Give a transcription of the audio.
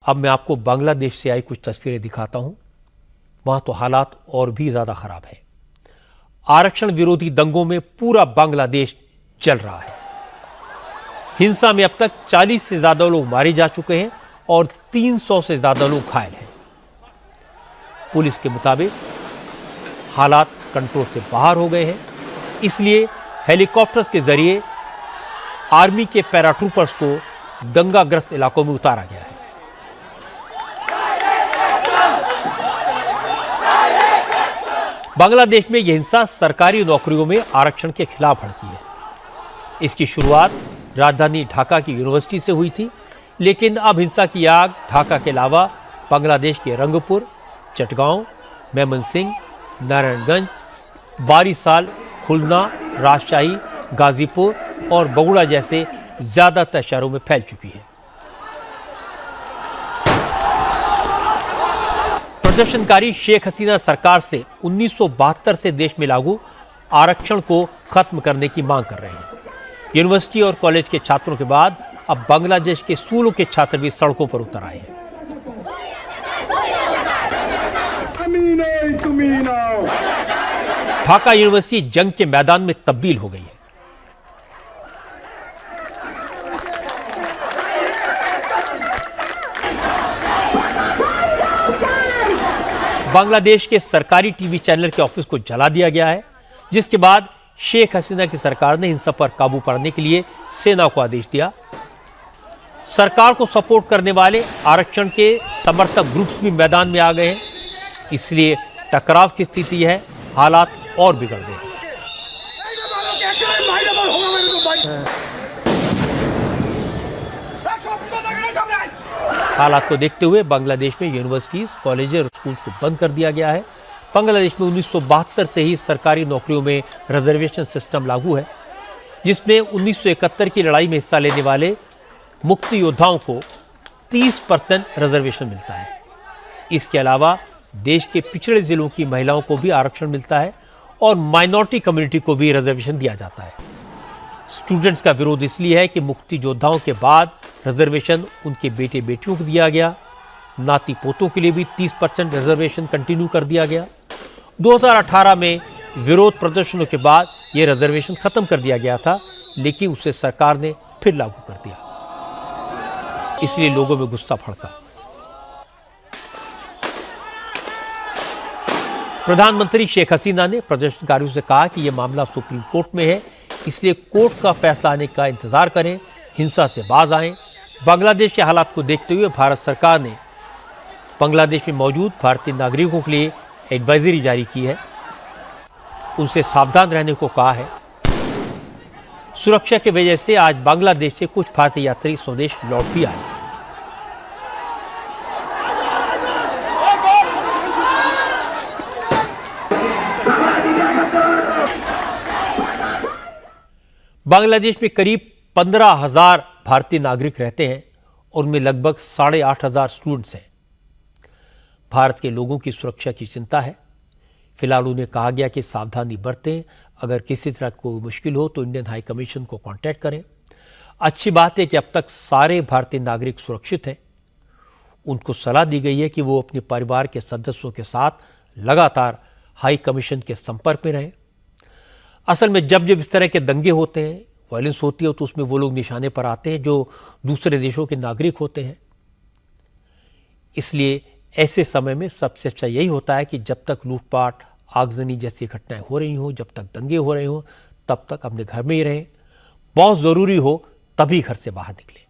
अब मैं आपको बांग्लादेश से आई कुछ तस्वीरें दिखाता हूं। वहां तो हालात और भी ज्यादा खराब है। आरक्षण विरोधी दंगों में पूरा बांग्लादेश जल रहा है। हिंसा में अब तक 40 से ज्यादा लोग मारे जा चुके हैं और 300 से ज्यादा लोग घायल हैं। पुलिस के मुताबिक हालात कंट्रोल से बाहर हो गए हैं, इसलिए हेलीकॉप्टर्स के जरिए आर्मी के पैराट्रूपर्स को दंगाग्रस्त इलाकों में उतारा गया है। बांग्लादेश में यह हिंसा सरकारी नौकरियों में आरक्षण के खिलाफ भड़की है। इसकी शुरुआत राजधानी ढाका की यूनिवर्सिटी से हुई थी, लेकिन अब हिंसा की आग ढाका के अलावा बांग्लादेश के रंगपुर, चटगांव, मेमनसिंह, नारायणगंज, बारीसाल, खुलना, राजशाही, गाजीपुर और बगुड़ा जैसे ज्यादातर शहरों में फैल चुकी है। प्रदर्शनकारी शेख हसीना सरकार से 1972 से देश में लागू आरक्षण को खत्म करने की मांग कर रहे हैं। यूनिवर्सिटी और कॉलेज के छात्रों के बाद अब बांग्लादेश के स्कूलों के छात्र भी सड़कों पर उतर आए हैं। ढाका यूनिवर्सिटी जंग के मैदान में तब्दील हो गई है। बांग्लादेश के सरकारी टीवी चैनल के ऑफिस को जला दिया गया है, जिसके बाद शेख हसीना की सरकार ने हिंसा पर काबू पाने के लिए सेना को आदेश दिया। सरकार को सपोर्ट करने वाले आरक्षण के समर्थक ग्रुप्स भी मैदान में आ गए हैं, इसलिए टकराव की स्थिति है, हालात और बिगड़ गए हैं। हालात को देखते हुए बांग्लादेश में यूनिवर्सिटीज, कॉलेज और स्कूल को बंद कर दिया गया है। बांग्लादेश में 1972 से ही सरकारी नौकरियों में रिजर्वेशन सिस्टम लागू है, जिसमें 1971 की लड़ाई में हिस्सा लेने वाले मुक्ति योद्धाओं को 30% रिजर्वेशन मिलता है। इसके अलावा देश के पिछड़े जिलों की महिलाओं को भी आरक्षण मिलता है और माइनॉरिटी कम्युनिटी को भी रिजर्वेशन दिया जाता है। स्टूडेंट्स का विरोध इसलिए है कि मुक्ति योद्धाओं के बाद रिजर्वेशन उनके बेटे बेटियों को दिया गया, नाती पोतों के लिए भी 30% रिजर्वेशन कंटिन्यू कर दिया गया। 2018 में विरोध प्रदर्शनों के बाद यह रिजर्वेशन खत्म कर दिया गया था, लेकिन उसे सरकार ने फिर लागू कर दिया, इसलिए लोगों में गुस्सा भड़का। प्रधानमंत्री शेख हसीना ने प्रदर्शनकारियों से कहा कि यह मामला सुप्रीम कोर्ट में है, इसलिए कोर्ट का फैसला आने का इंतजार करें, हिंसा से बाज आएं। बांग्लादेश के हालात को देखते हुए भारत सरकार ने बांग्लादेश में मौजूद भारतीय नागरिकों के लिए एडवाइजरी जारी की है, उनसे सावधान रहने को कहा है। सुरक्षा की वजह से आज बांग्लादेश से कुछ भारतीय यात्री स्वदेश लौट भी आए। बांग्लादेश में करीब 15,000 भारतीय नागरिक रहते हैं और उनमें लगभग 8,500 स्टूडेंट्स हैं। भारत के लोगों की सुरक्षा की चिंता है। फिलहाल उन्हें कहा गया कि सावधानी बरतें, अगर किसी तरह कोई मुश्किल हो तो इंडियन हाई कमीशन को कांटेक्ट करें। अच्छी बात है कि अब तक सारे भारतीय नागरिक सुरक्षित हैं। उनको सलाह दी गई है कि वो अपने परिवार के सदस्यों के साथ लगातार हाई कमीशन के संपर्क में रहें। असल में जब जब इस तरह के दंगे होते हैं, वायलेंस होती है, तो उसमें वो लोग निशाने पर आते हैं जो दूसरे देशों के नागरिक होते हैं। इसलिए ऐसे समय में सबसे अच्छा यही होता है कि जब तक लूटपाट, आगजनी जैसी घटनाएं हो रही हों, जब तक दंगे हो रहे हों, तब तक अपने घर में ही रहें। बहुत ज़रूरी हो तभी घर से बाहर निकलें।